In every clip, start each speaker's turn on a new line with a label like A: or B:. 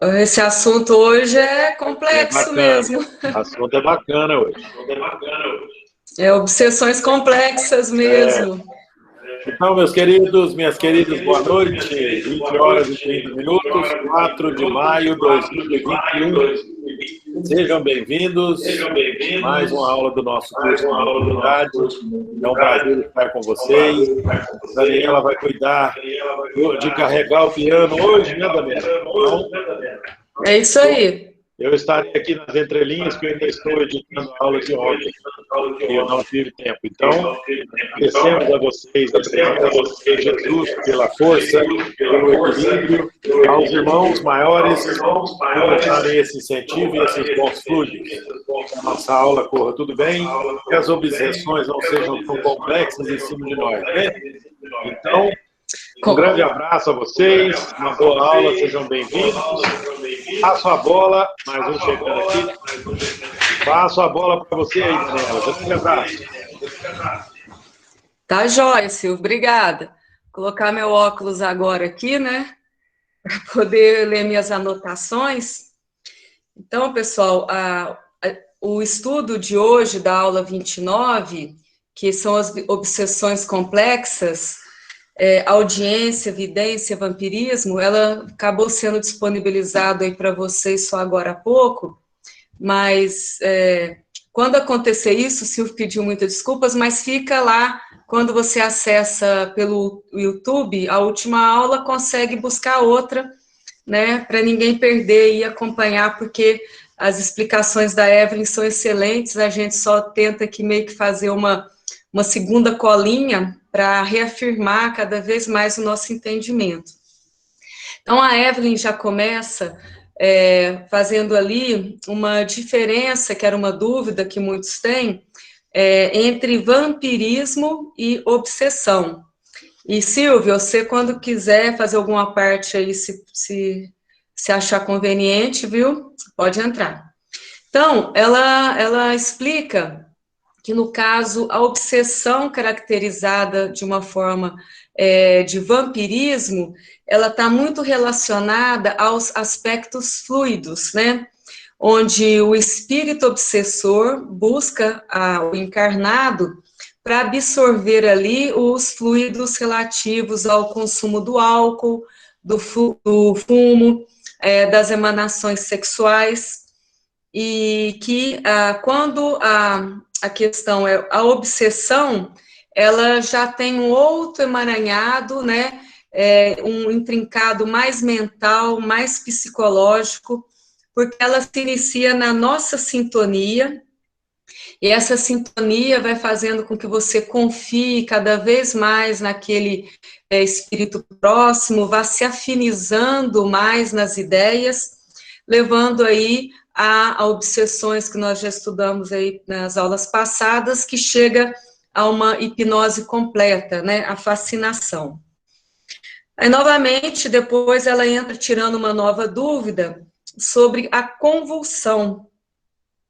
A: Esse assunto hoje é
B: É
A: complexo
B: bacana.
A: mesmo.
B: O assunto é bacana hoje.
A: É obsessões complexas
B: É,
A: mesmo.
B: então, meus queridos, minhas queridas, boa noite. 20 horas e 30 minutos, 4 de maio de 2021. Sejam bem-vindos. Mais uma aula do nosso curso de mediunidade. É um prazer estar com vocês. Daniela vai cuidar de carregar o piano hoje, né, Daniela? Então,
A: É isso aí.
B: eu estarei aqui nas entrelinhas, que eu ainda estou editando a aula de ontem, e eu não tive tempo. Então, agradecemos a vocês a presença, a Jesus pela força, pelo equilíbrio, aos irmãos maiores por nos darem esse incentivo e esses bons fluidos. Que a nossa aula corra tudo bem, que as obsessões não sejam tão complexas em cima de nós, né? Então, um grande abraço a vocês, uma boa aula, sejam bem-vindos. Passo a bola, mais um chegando aqui. Passo a bola para você aí, Daniela. Grande abraço.
A: Tá jóia, Silvio. Obrigada. Vou colocar meu óculos agora aqui, né? Para poder ler minhas anotações. Então, pessoal, o estudo de hoje, da aula 29, que são as obsessões complexas, audiência, vidência, vampirismo, ela acabou sendo disponibilizada aí para vocês só agora há pouco, mas quando acontecer isso, o Silvio pediu muitas desculpas, mas fica lá, quando você acessa pelo YouTube, a última aula, consegue buscar outra, né, para ninguém perder e acompanhar, porque as explicações da Evelyn são excelentes, a gente só tenta aqui meio que fazer uma segunda colinha para reafirmar cada vez mais o nosso entendimento. Então, a Evelyn já começa fazendo ali uma diferença, que era uma dúvida que muitos têm, entre vampirismo e obsessão. E, Silvio, você, quando quiser fazer alguma parte aí, se achar conveniente, viu? Pode entrar. Então, ela explica que, no caso, a obsessão caracterizada de uma forma de vampirismo, ela está muito relacionada aos aspectos fluidos, né? Onde o espírito obsessor busca o encarnado para absorver ali os fluidos relativos ao consumo do álcool, do fumo, das emanações sexuais, e que quando a questão é a obsessão, ela já tem um outro emaranhado, né, um intrincado mais mental, mais psicológico, porque ela se inicia na nossa sintonia, e essa sintonia vai fazendo com que você confie cada vez mais naquele espírito próximo, vá se afinizando mais nas ideias, levando aí a obsessões que nós já estudamos aí nas aulas passadas, que chega a uma hipnose completa, né, a fascinação. Aí, novamente, depois ela entra tirando uma nova dúvida sobre a convulsão.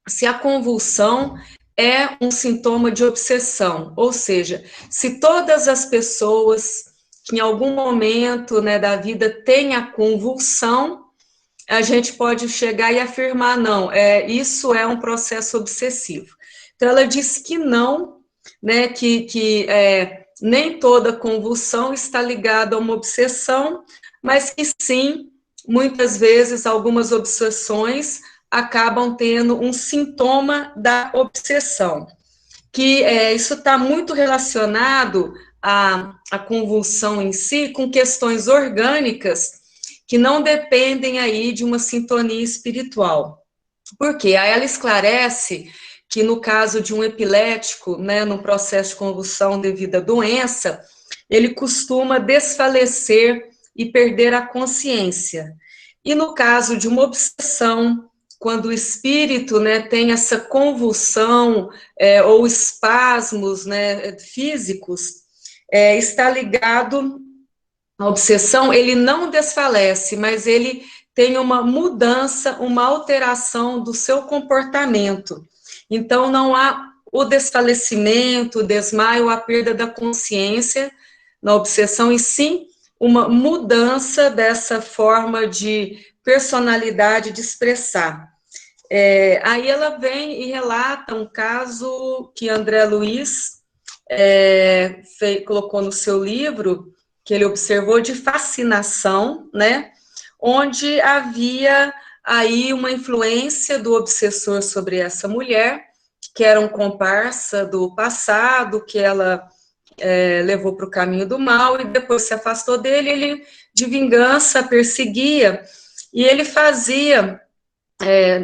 A: Se a convulsão é um sintoma de obsessão, ou seja, se todas as pessoas que em algum momento, né, da vida têm a convulsão, a gente pode chegar e afirmar, não, isso é um processo obsessivo. Então, ela diz que não, né, que nem toda convulsão está ligada a uma obsessão, mas que sim, muitas vezes, algumas obsessões acabam tendo um sintoma da obsessão, que isso está muito relacionado à convulsão em si com questões orgânicas que não dependem aí de uma sintonia espiritual. Por quê? Aí ela esclarece que no caso de um epilético, né, no processo de convulsão devido à doença, ele costuma desfalecer e perder a consciência. E no caso de uma obsessão, quando o espírito, né, tem essa convulsão ou espasmos, né, físicos, está ligado à obsessão, ele não desfalece, mas ele tem uma mudança, uma alteração do seu comportamento. Então, não há o desfalecimento, o desmaio, a perda da consciência na obsessão, e sim uma mudança dessa forma de personalidade de expressar. Aí ela vem e relata um caso que André Luiz colocou no seu livro, que ele observou de fascinação, né? Onde havia aí uma influência do obsessor sobre essa mulher, que era um comparsa do passado, que ela levou para o caminho do mal, e depois se afastou dele, ele, de vingança, perseguia, e ele fazia,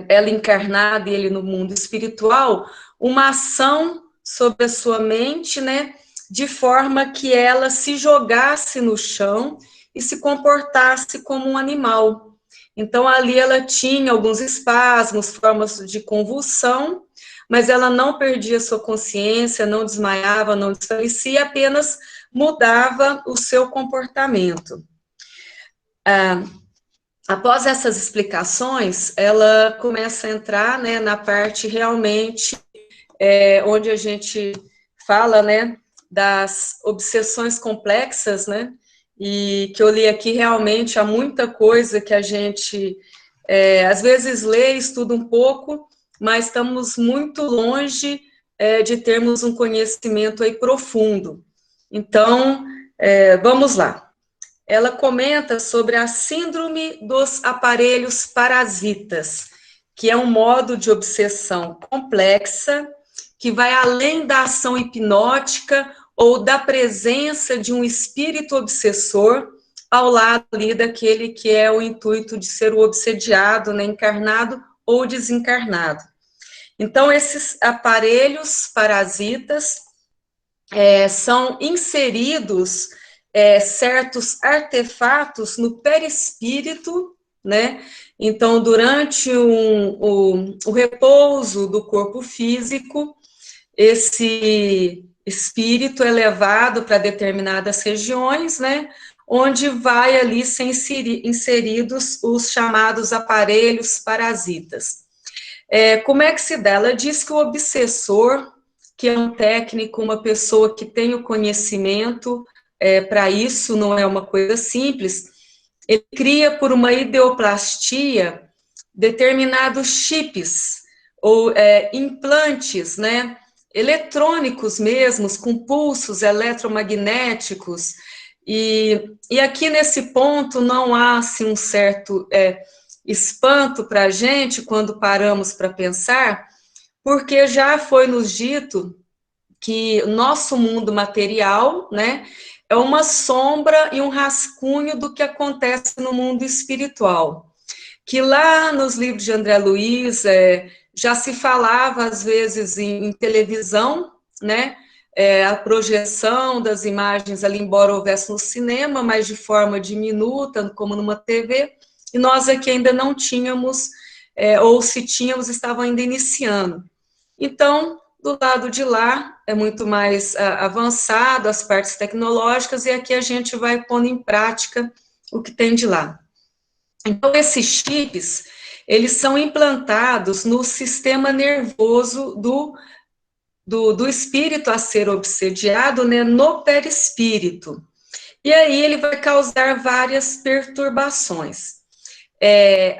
A: ela encarnada e ele no mundo espiritual, uma ação sobre a sua mente, né, de forma que ela se jogasse no chão e se comportasse como um animal. Então, ali ela tinha alguns espasmos, formas de convulsão, mas ela não perdia sua consciência, não desmaiava, não desfalecia, apenas mudava o seu comportamento. Após essas explicações, ela começa a entrar, né, na parte realmente onde a gente fala, né, das obsessões complexas, né, e que eu li aqui realmente há muita coisa que a gente às vezes lê, estuda um pouco, mas estamos muito longe de termos um conhecimento aí profundo. Então, vamos lá. Ela comenta sobre a síndrome dos aparelhos parasitas, que é um modo de obsessão complexa, que vai além da ação hipnótica ou da presença de um espírito obsessor ao lado ali daquele que é o intuito de ser o obsediado, né, encarnado ou desencarnado. Então, esses aparelhos parasitas são inseridos certos artefatos no perispírito, né? Então, durante o repouso do corpo físico, esse espírito é levado para determinadas regiões, né? Onde vai ali ser inseridos os chamados aparelhos parasitas. Como é que se dá? Ela diz que o obsessor, que é um técnico, uma pessoa que tem o conhecimento para isso, não é uma coisa simples, ele cria por uma ideoplastia determinados chips ou implantes, né, eletrônicos mesmos, com pulsos eletromagnéticos, e aqui nesse ponto não há assim, um certo espanto para a gente quando paramos para pensar, porque já foi nos dito que o nosso mundo material, né, é uma sombra e um rascunho do que acontece no mundo espiritual. Que lá nos livros de André Luiz já se falava, às vezes, em televisão, né, a projeção das imagens ali, embora houvesse no cinema, mas de forma diminuta, como numa TV, e nós aqui ainda não tínhamos, ou se tínhamos, estavam ainda iniciando. Então, do lado de lá, é muito mais avançado, as partes tecnológicas, e aqui a gente vai pondo em prática o que tem de lá. Então, esses chips, eles são implantados no sistema nervoso do espírito a ser obsediado, né, no perispírito. E aí ele vai causar várias perturbações.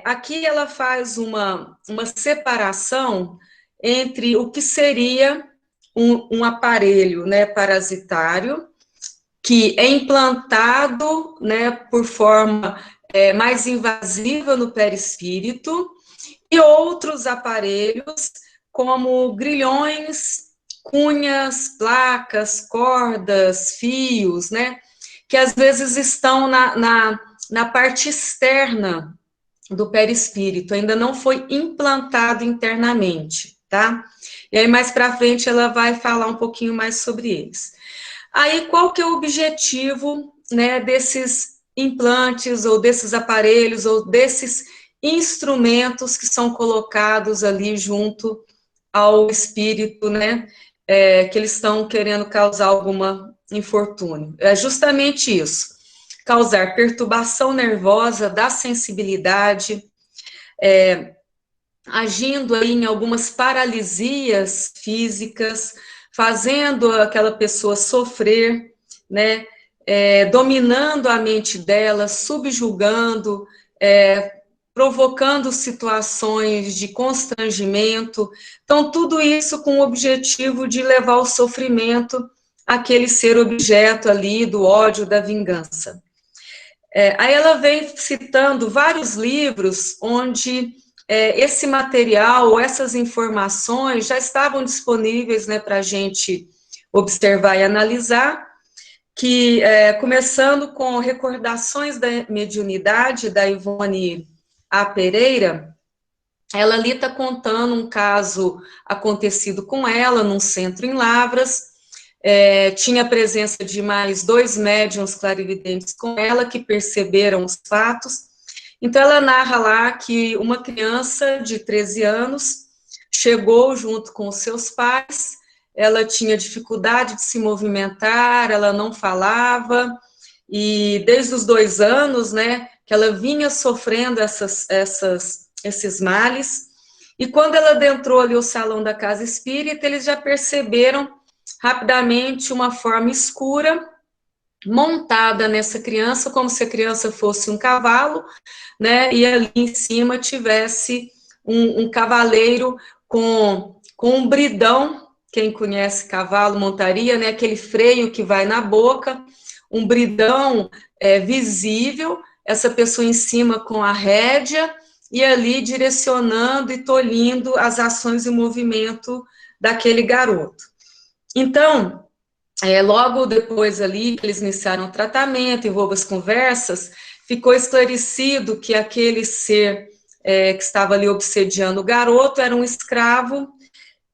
A: Aqui ela faz uma separação entre o que seria um aparelho, né, parasitário, que é implantado, né, por forma mais invasiva no perispírito, e outros aparelhos, como grilhões, cunhas, placas, cordas, fios, né, que às vezes estão na parte externa do perispírito, ainda não foi implantado internamente, tá? E aí, mais para frente, ela vai falar um pouquinho mais sobre eles. Aí, qual que é o objetivo, né, desses implantes, ou desses aparelhos, ou desses instrumentos que são colocados ali junto ao espírito, né, que eles estão querendo causar alguma infortúnio? É justamente isso. Causar perturbação nervosa da sensibilidade, agindo aí em algumas paralisias físicas, fazendo aquela pessoa sofrer, né, dominando a mente dela, subjugando, provocando situações de constrangimento. Então, tudo isso com o objetivo de levar o sofrimento àquele ser objeto ali do ódio, da vingança. Aí ela vem citando vários livros onde esse material, ou essas informações já estavam disponíveis, né, para a gente observar e analisar, que, começando com Recordações da Mediunidade, da Ivone A. Pereira, ela ali está contando um caso acontecido com ela num centro em Lavras. Tinha a presença de mais 2 médiuns clarividentes com ela, que perceberam os fatos. Então, ela narra lá que uma criança de 13 anos chegou junto com os seus pais, ela tinha dificuldade de se movimentar, ela não falava, e desde os 2 anos, né, que ela vinha sofrendo esses males, e quando ela adentrou ali o salão da casa espírita, eles já perceberam rapidamente uma forma escura montada nessa criança, como se a criança fosse um cavalo, né, e ali em cima tivesse um cavaleiro com um bridão. Quem conhece cavalo, montaria, né, aquele freio que vai na boca, um bridão visível, essa pessoa em cima com a rédea, e ali direcionando e tolhindo as ações e movimento daquele garoto. Então, logo depois ali que eles iniciaram o tratamento, envolve as conversas, ficou esclarecido que aquele ser que estava ali obsediando o garoto era um escravo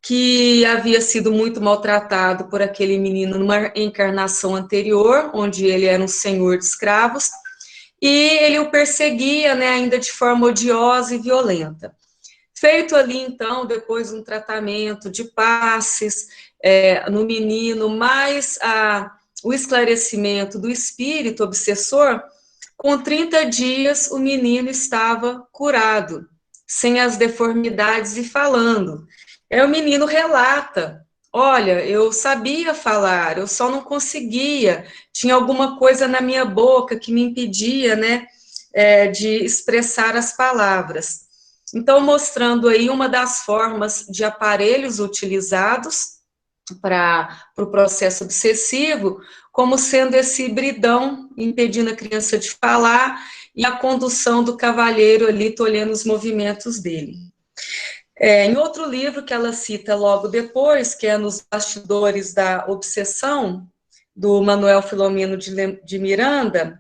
A: que havia sido muito maltratado por aquele menino numa encarnação anterior, onde ele era um senhor de escravos, e ele o perseguia, né, ainda de forma odiosa e violenta. Feito ali, então, depois um tratamento de passes no menino, mais o esclarecimento do espírito obsessor, com 30 dias o menino estava curado, sem as deformidades e falando. O menino relata: olha, eu sabia falar, eu só não conseguia, tinha alguma coisa na minha boca que me impedia, né, de expressar as palavras. Então, mostrando aí uma das formas de aparelhos utilizados para o processo obsessivo, como sendo esse bridão impedindo a criança de falar e a condução do cavalheiro ali tolhendo os movimentos dele. Em outro livro que ela cita logo depois, que é Nos Bastidores da Obsessão, do Manuel Filomeno de Miranda,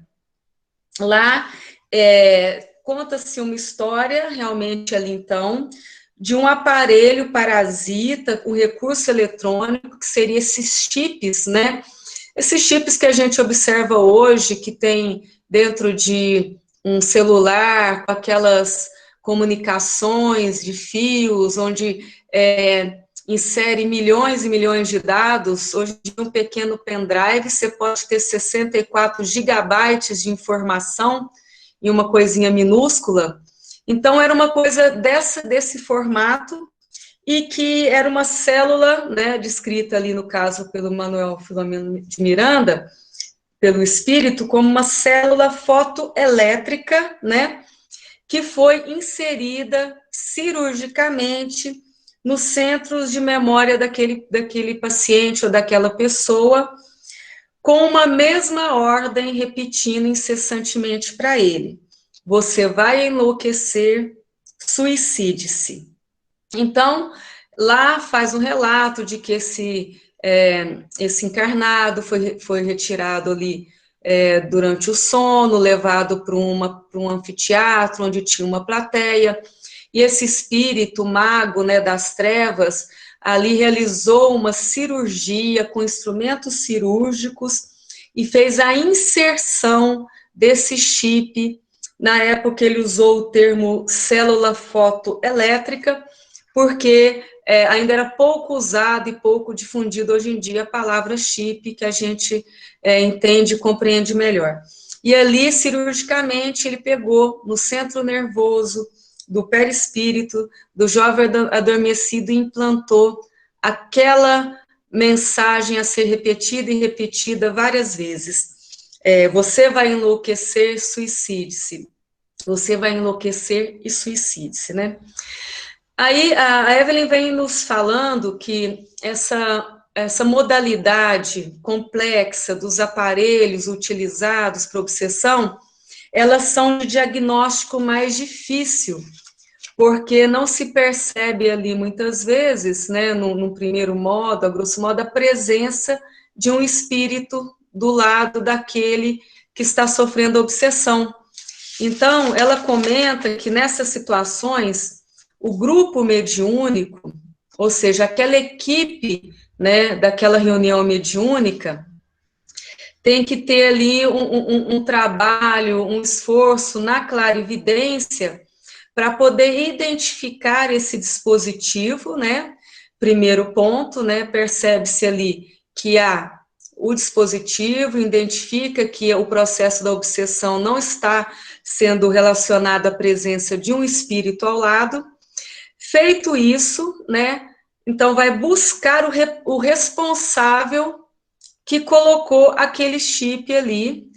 A: lá conta-se uma história, realmente ali então, de um aparelho parasita com recurso eletrônico, que seria esses chips, né? Esses chips que a gente observa hoje, que tem dentro de um celular, com aquelas comunicações de fios, onde insere milhões e milhões de dados. Hoje, de um pequeno pendrive, você pode ter 64 gigabytes de informação em uma coisinha minúscula. Então, era uma coisa desse formato, e que era uma célula, né, descrita ali, no caso, pelo Manuel Filomeno de Miranda, pelo espírito, como uma célula fotoelétrica, né, que foi inserida cirurgicamente nos centros de memória daquele paciente ou daquela pessoa, com uma mesma ordem, repetindo incessantemente para ele: você vai enlouquecer, suicide-se. Então, lá faz um relato de que esse encarnado foi retirado ali durante o sono, levado para um anfiteatro, onde tinha uma plateia, e esse espírito mago, né, das trevas, ali realizou uma cirurgia com instrumentos cirúrgicos e fez a inserção desse chip. Na época ele usou o termo célula fotoelétrica, porque ainda era pouco usado e pouco difundido hoje em dia a palavra chip, que a gente entende e compreende melhor. E ali, cirurgicamente, ele pegou no centro nervoso do perispírito do jovem adormecido e implantou aquela mensagem a ser repetida e repetida várias vezes: você vai enlouquecer, suicide-se. você vai enlouquecer e suicide-se, né? Aí a Evelyn vem nos falando que essa modalidade complexa dos aparelhos utilizados para obsessão, elas são de diagnóstico mais difícil, porque não se percebe ali muitas vezes, né, no primeiro modo, a grosso modo, a presença de um espírito do lado daquele que está sofrendo a obsessão. Então, ela comenta que nessas situações, o grupo mediúnico, ou seja, aquela equipe, né, daquela reunião mediúnica, tem que ter ali um trabalho, um esforço na clarividência para poder identificar esse dispositivo, né? Primeiro ponto, né? Percebe-se ali que há o dispositivo, identifica que o processo da obsessão não está sendo relacionado à presença de um espírito ao lado. Feito isso, né? Então vai buscar o responsável que colocou aquele chip ali,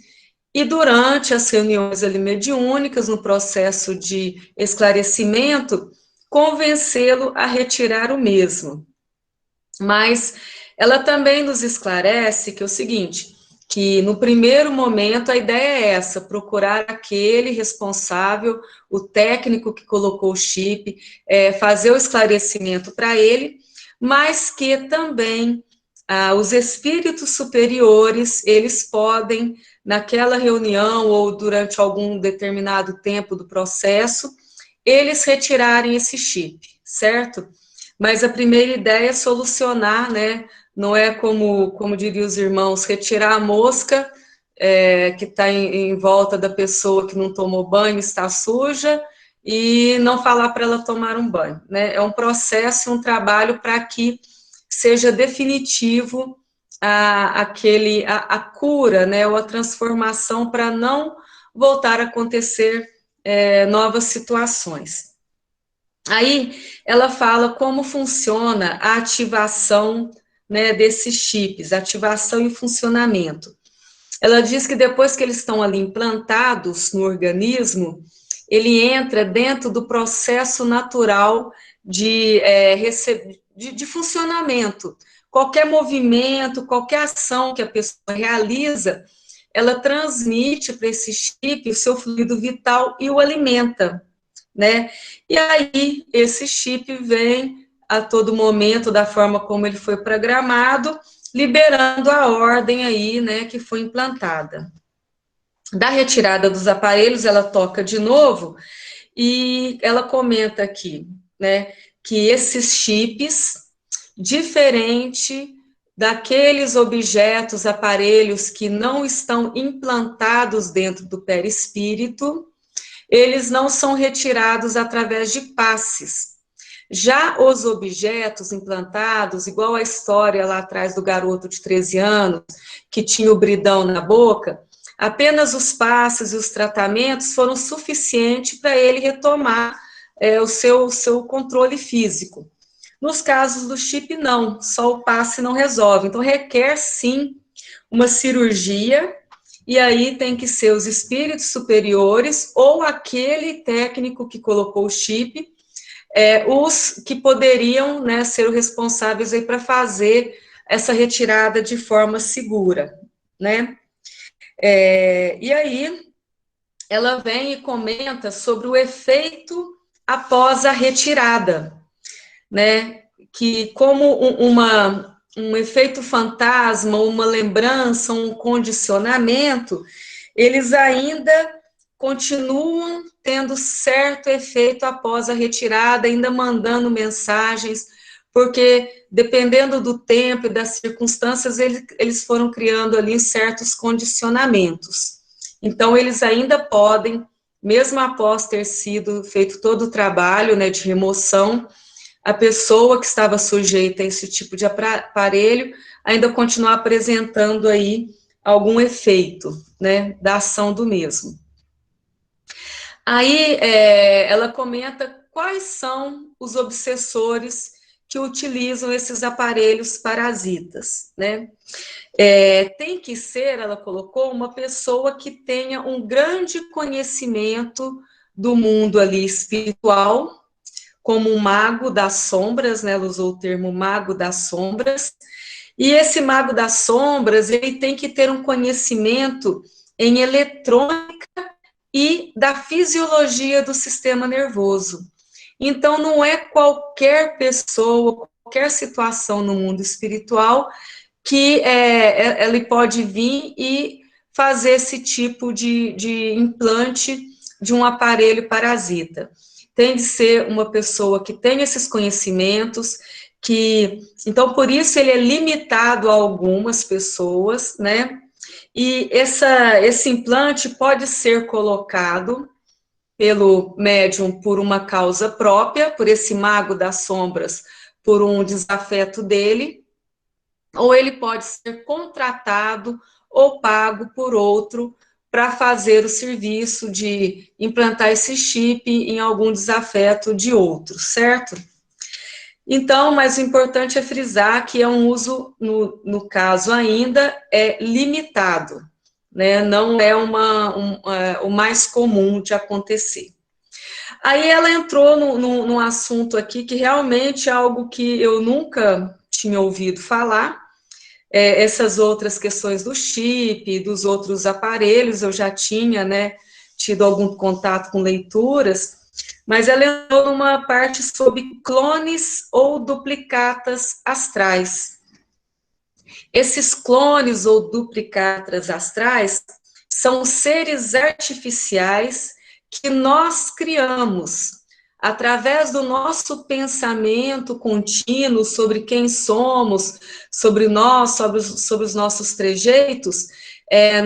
A: e durante as reuniões ali mediúnicas, no processo de esclarecimento, convencê-lo a retirar o mesmo. Mas ela também nos esclarece que é o seguinte, que no primeiro momento a ideia é essa, procurar aquele responsável, o técnico que colocou o chip, fazer o esclarecimento para ele, mas que também os espíritos superiores, eles podem, naquela reunião ou durante algum determinado tempo do processo, eles retirarem esse chip, certo? Mas a primeira ideia é solucionar, né? Não é como diriam os irmãos, retirar a mosca que está em volta da pessoa que não tomou banho, está suja, e não falar para ela tomar um banho, né? É um processo, um trabalho para que seja definitivo a cura, né? Ou a transformação para não voltar a acontecer novas situações. Aí ela fala como funciona a ativação, né, desses chips, ativação e funcionamento. Ela diz que depois que eles estão ali implantados no organismo, ele entra dentro do processo natural de funcionamento. Qualquer movimento, qualquer ação que a pessoa realiza, ela transmite para esse chip o seu fluido vital e o alimenta, né? E aí, esse chip vem a todo momento, da forma como ele foi programado, liberando a ordem aí, né, que foi implantada. Da retirada dos aparelhos, ela toca de novo e ela comenta aqui, né, que esses chips, diferente daqueles objetos, aparelhos que não estão implantados dentro do perispírito, eles não são retirados através de passes. Já os objetos implantados, igual a história lá atrás do garoto de 13 anos, que tinha o bridão na boca, apenas os passes e os tratamentos foram suficientes para ele retomar o seu controle físico. Nos casos do chip, não, só o passe não resolve. Então, requer, sim, uma cirurgia, e aí tem que ser os espíritos superiores ou aquele técnico que colocou o chip, os que poderiam, né, ser os responsáveis aí para fazer essa retirada de forma segura, né? E aí ela vem e comenta sobre o efeito após a retirada, né? Que como um efeito fantasma, uma lembrança, um condicionamento, eles ainda continuam tendo certo efeito após a retirada, ainda mandando mensagens, porque dependendo do tempo e das circunstâncias, eles foram criando ali certos condicionamentos. Então, eles ainda podem, mesmo após ter sido feito todo o trabalho, né, de remoção, a pessoa que estava sujeita a esse tipo de aparelho ainda continuar apresentando aí algum efeito, né, da ação do mesmo. Aí ela comenta quais são os obsessores que utilizam esses aparelhos parasitas, né? Tem que ser, ela colocou, uma pessoa que tenha um grande conhecimento do mundo ali espiritual, como um mago das sombras, né? Ela usou o termo mago das sombras. E esse mago das sombras, ele tem que ter um conhecimento em eletrônica e da fisiologia do sistema nervoso. Então, não é qualquer pessoa, qualquer situação no mundo espiritual que ele pode vir e fazer esse tipo de implante de um aparelho parasita. Tem de ser uma pessoa que tem esses conhecimentos, então, por isso ele é limitado a algumas pessoas, né? E esse implante pode ser colocado pelo médium por uma causa própria, por esse mago das sombras, por um desafeto dele, ou ele pode ser contratado ou pago por outro para fazer o serviço de implantar esse chip em algum desafeto de outro, certo? Então, mas o importante é frisar que é um uso, no caso ainda, é limitado, né? Não é o mais comum de acontecer. Aí ela entrou num assunto aqui que realmente é algo que eu nunca tinha ouvido falar, essas outras questões do chip, dos outros aparelhos, eu já tinha, né, tido algum contato com leituras, mas ela entrou numa parte sobre clones ou duplicatas astrais. Esses clones ou duplicatas astrais são seres artificiais que nós criamos através do nosso pensamento contínuo sobre quem somos, sobre nós, sobre os nossos trejeitos,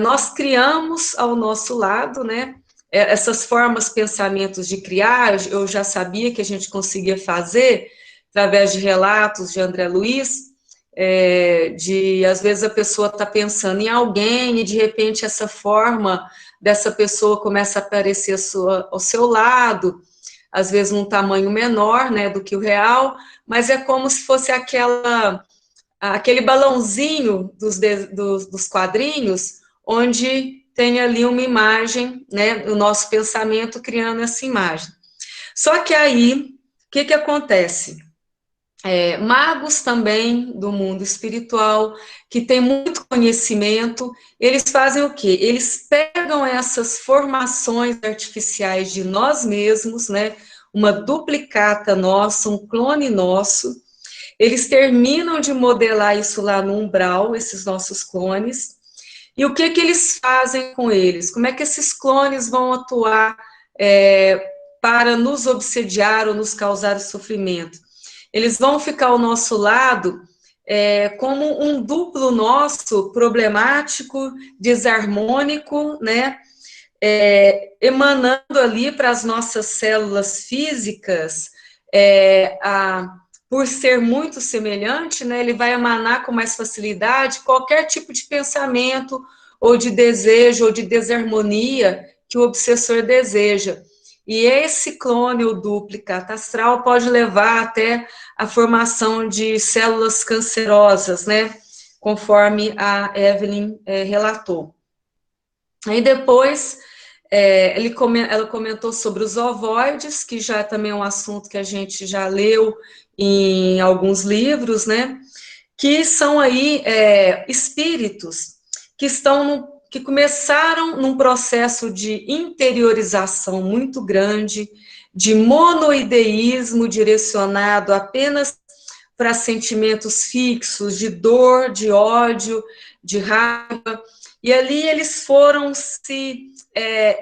A: nós criamos ao nosso lado, né? Essas formas, pensamentos de criar, eu já sabia que a gente conseguia fazer através de relatos de André Luiz, às vezes a pessoa está pensando em alguém e de repente essa forma dessa pessoa começa a aparecer ao seu lado, às vezes num tamanho menor, né, do que o real, mas é como se fosse aquele balãozinho dos quadrinhos, onde tem ali uma imagem, né, o nosso pensamento criando essa imagem. Só que aí, o que acontece? Magos também do mundo espiritual, que têm muito conhecimento, eles fazem o quê? Eles pegam essas formações artificiais de nós mesmos, né? Uma duplicata nossa, um clone nosso, eles terminam de modelar isso lá no umbral, esses nossos clones, e o que eles fazem com eles? Como é que esses clones vão atuar para nos obsediar ou nos causar sofrimento? Eles vão ficar ao nosso lado como um duplo nosso, problemático, desarmônico, né? Emanando ali para as nossas células físicas, por ser muito semelhante, né? Ele vai emanar com mais facilidade qualquer tipo de pensamento, ou de desejo, ou de desarmonia que o obsessor deseja. E esse clone ou duplicata astral pode levar até a formação de células cancerosas, né? Conforme a Evelyn relatou. Aí depois, ela comentou sobre os ovoides, que já também é um assunto que a gente já leu em alguns livros, né? Que são aí espíritos que começaram num processo de interiorização muito grande, de monoideísmo direcionado apenas para sentimentos fixos, de dor, de ódio, de raiva, e ali eles foram se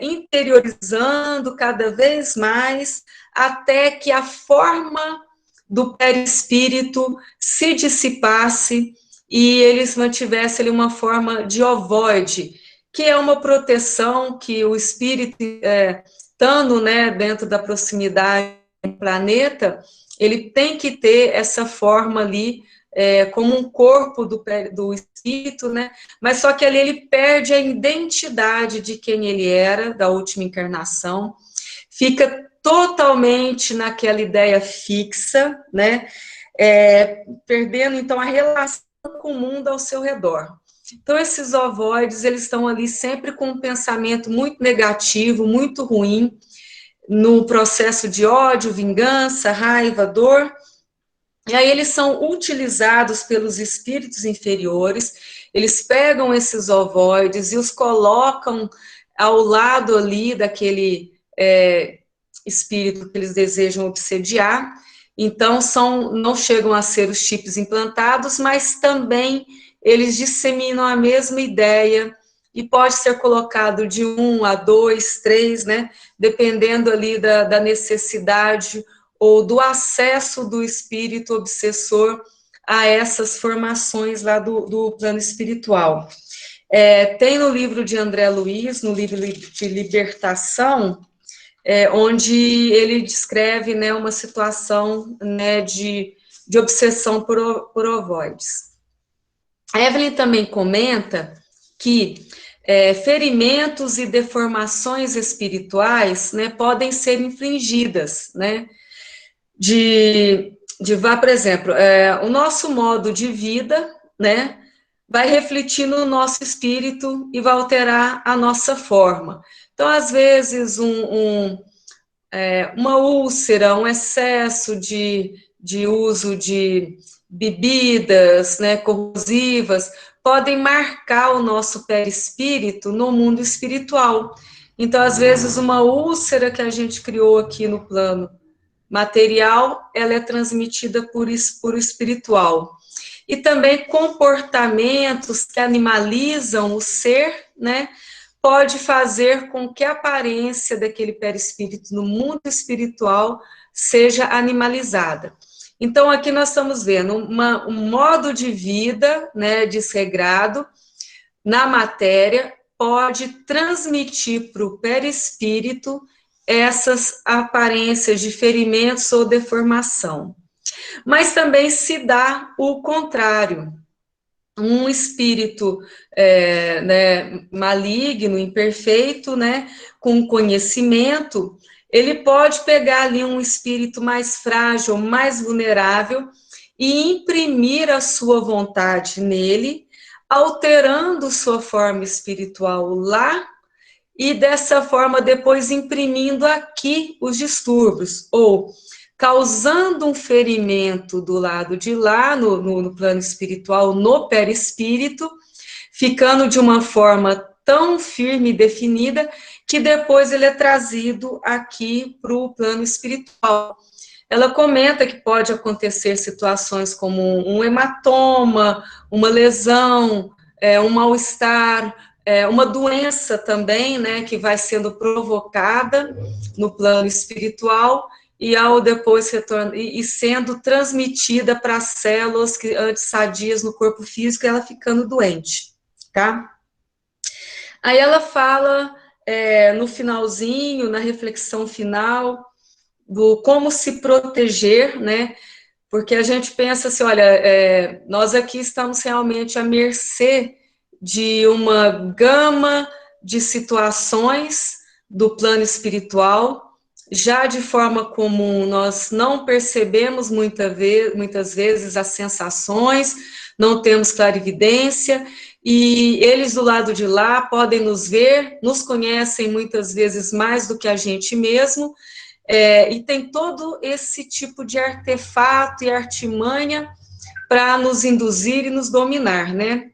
A: interiorizando cada vez mais, até que a forma do perispírito se dissipasse e eles mantivessem ali uma forma de ovoide, que é uma proteção que o espírito, estando, né, dentro da proximidade do planeta, ele tem que ter essa forma ali, como um corpo do espírito, né? Mas só que ali ele perde a identidade de quem ele era, da última encarnação, fica totalmente naquela ideia fixa, né? Perdendo, então, a relação com o mundo ao seu redor. Então, esses ovoides, eles estão ali sempre com um pensamento muito negativo, muito ruim, no processo de ódio, vingança, raiva, dor. E aí eles são utilizados pelos espíritos inferiores, eles pegam esses ovoides e os colocam ao lado ali daquele espírito que eles desejam obsediar. Então, não chegam a ser os chips implantados, mas também eles disseminam a mesma ideia e pode ser colocado de 1 a 2, 3, né? Dependendo ali da necessidade ou do acesso do espírito obsessor a essas formações lá do plano espiritual. Tem no livro de André Luiz, no livro de Libertação, onde ele descreve, né, uma situação, né, de obsessão por ovoides. A Evelyn também comenta que ferimentos e deformações espirituais, né, podem ser infligidas, né, por exemplo, o nosso modo de vida, né, vai refletir no nosso espírito e vai alterar a nossa forma. Então, às vezes, uma úlcera, um excesso de uso de bebidas, né, corrosivas, podem marcar o nosso perispírito no mundo espiritual. Então, às vezes, uma úlcera que a gente criou aqui no plano material, ela é transmitida por o espiritual. E também comportamentos que animalizam o ser, né, pode fazer com que a aparência daquele perispírito no mundo espiritual seja animalizada. Então, aqui nós estamos vendo um modo de vida, né, desregrado na matéria, pode transmitir para o perispírito essas aparências de ferimentos ou deformação. Mas também se dá o contrário. Um espírito né, maligno, imperfeito, né, com conhecimento, ele pode pegar ali um espírito mais frágil, mais vulnerável e imprimir a sua vontade nele, alterando sua forma espiritual lá e dessa forma depois imprimindo aqui os distúrbios, ou causando um ferimento do lado de lá, no plano espiritual, no perispírito, ficando de uma forma tão firme e definida, que depois ele é trazido aqui para o plano espiritual. Ela comenta que pode acontecer situações como um hematoma, uma lesão, um mal-estar, uma doença também, né, que vai sendo provocada no plano espiritual e ao depois retorno, e sendo transmitida para as células que antes sadias no corpo físico, ela ficando doente, tá? Aí ela fala, no finalzinho, na reflexão final, do como se proteger, né? Porque a gente pensa assim, olha, nós aqui estamos realmente à mercê de uma gama de situações do plano espiritual, já de forma comum nós não percebemos muitas vezes as sensações, não temos clarividência, e eles do lado de lá podem nos ver, nos conhecem muitas vezes mais do que a gente mesmo, e tem todo esse tipo de artefato e artimanha para nos induzir e nos dominar, né?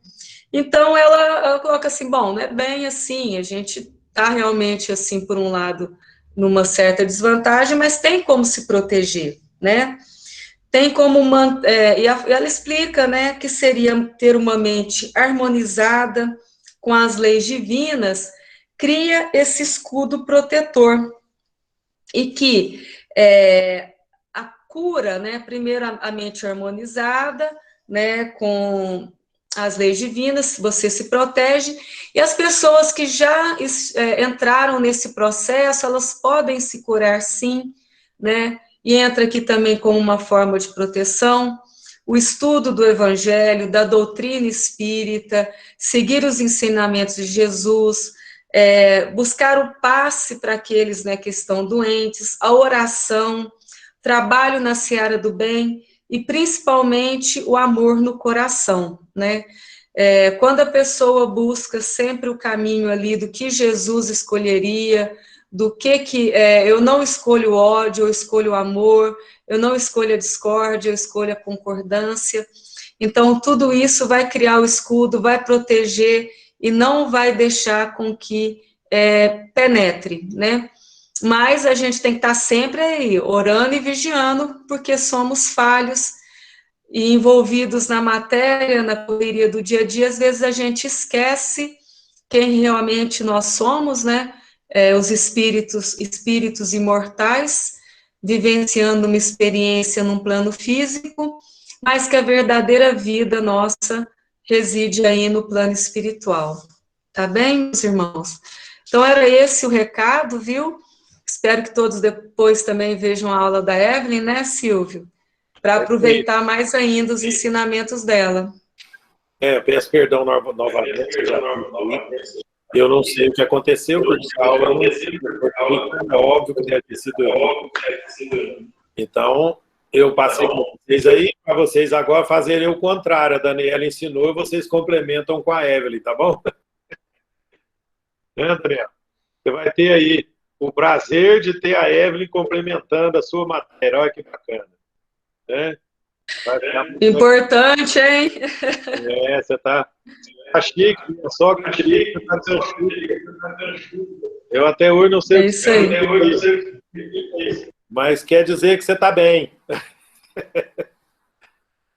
A: Então, ela coloca assim, bom, não é bem assim, a gente está realmente, assim, por um lado, numa certa desvantagem, mas tem como se proteger, né? Tem como, e ela explica, né, que seria ter uma mente harmonizada com as leis divinas, cria esse escudo protetor, e que a cura, né, primeiro a mente harmonizada, né, com as leis divinas, você se protege, e as pessoas que já entraram nesse processo, elas podem se curar sim, né, e entra aqui também como uma forma de proteção, o estudo do evangelho, da doutrina espírita, seguir os ensinamentos de Jesus, buscar o passe para aqueles, né, que estão doentes, a oração, trabalho na seara do bem e principalmente o amor no coração, né? Quando a pessoa busca sempre o caminho ali do que Jesus escolheria, do que eu não escolho o ódio, eu escolho o amor, eu não escolho a discórdia, eu escolho a concordância. Então, tudo isso vai criar o escudo, vai proteger e não vai deixar com que penetre, né? Mas a gente tem que estar sempre aí, orando e vigiando, porque somos falhos e envolvidos na matéria, na correria do dia a dia. Às vezes a gente esquece quem realmente nós somos, né? Os espíritos imortais, vivenciando uma experiência num plano físico, mas que a verdadeira vida nossa reside aí no plano espiritual. Tá bem, meus irmãos? Então, era esse o recado, viu? Espero que todos depois também vejam a aula da Evelyn, né, Silvio? Para aproveitar mais ainda os ensinamentos dela.
B: Peço perdão novamente. Eu não sei o que aconteceu, porque a aula não é óbvio que deve ter sido eu. Então, eu passei com vocês aí, para vocês agora fazerem o contrário. A Daniela ensinou e vocês complementam com a Evelyn, tá bom? Né, Daniela? Você vai ter aí o prazer de ter a Evelyn complementando a sua matéria. Olha que bacana. Né?
A: Importante, hein?
B: Você tá chique, minha sogra chique, tá tão chique. Eu até hoje não sei
A: o que
B: é, mas quer dizer que você está bem.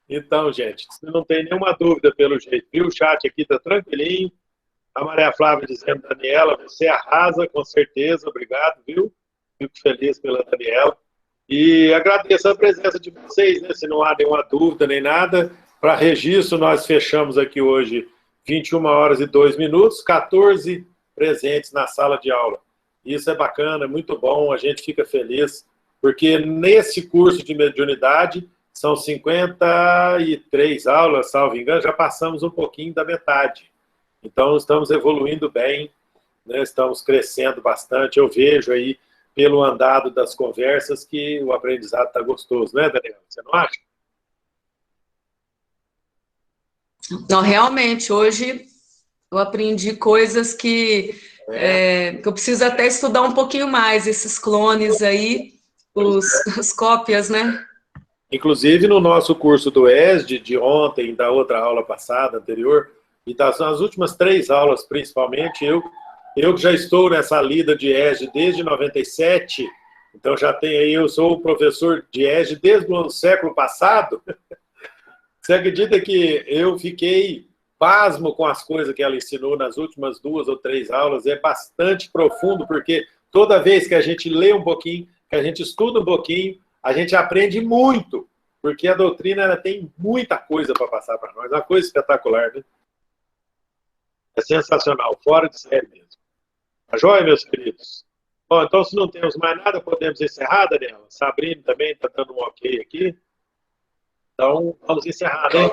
B: Então, gente, você não tem nenhuma dúvida pelo jeito, viu? O chat aqui está tranquilinho. A Maria Flávia dizendo, Daniela, você arrasa, com certeza, obrigado, viu? Fico feliz pela Daniela. E agradeço a presença de vocês, né? Se não há nenhuma dúvida nem nada. Para registro, nós fechamos aqui hoje 21h02, 14 presentes na sala de aula. Isso é bacana, muito bom, a gente fica feliz, porque nesse curso de mediunidade são 53 aulas, salvo engano, já passamos um pouquinho da metade. Então, estamos evoluindo bem, né? Estamos crescendo bastante. Eu vejo aí, pelo andado das conversas, que o aprendizado está gostoso, né, Daniela? Você não acha?
A: Não, realmente, hoje eu aprendi coisas que eu preciso até estudar um pouquinho mais, esses clones aí, as cópias, né?
B: Inclusive, no nosso curso do ESD, de ontem, da outra aula passada, anterior, e das últimas 3 aulas, principalmente, eu que já estou nessa lida de ESD desde 97, então já tenho aí, eu sou o professor de ESD desde o século passado. Você acredita que eu fiquei pasmo com as coisas que ela ensinou nas últimas 2 ou 3 aulas? É bastante profundo, porque toda vez que a gente lê um pouquinho, que a gente estuda um pouquinho, a gente aprende muito, porque a doutrina ela tem muita coisa para passar para nós, é uma coisa espetacular, né? É sensacional, fora de série mesmo. Tá joia, meus queridos? Bom, então, se não temos mais nada, podemos encerrar, Daniela? Sabrina também está dando um ok aqui. Então, vamos encerrar, né?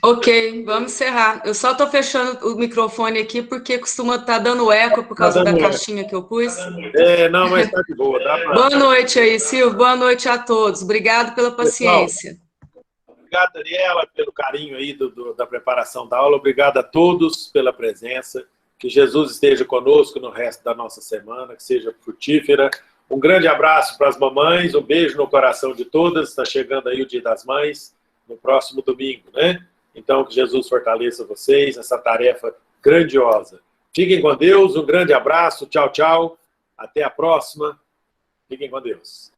A: Ok, vamos encerrar. Eu só estou fechando o microfone aqui porque costuma estar dando eco por causa da caixinha que eu pus.
B: Não, mas está de boa.
A: Boa noite aí, Silvio. Boa noite a todos. Obrigado pela paciência.
B: Pessoal, obrigado, Daniela, pelo carinho aí da preparação da aula. Obrigado a todos pela presença. Que Jesus esteja conosco no resto da nossa semana, que seja frutífera. Um grande abraço para as mamães, um beijo no coração de todas. Está chegando aí o Dia das Mães, no próximo domingo, né? Então, que Jesus fortaleça vocês nessa tarefa grandiosa. Fiquem com Deus, um grande abraço, tchau, tchau. Até a próxima. Fiquem com Deus.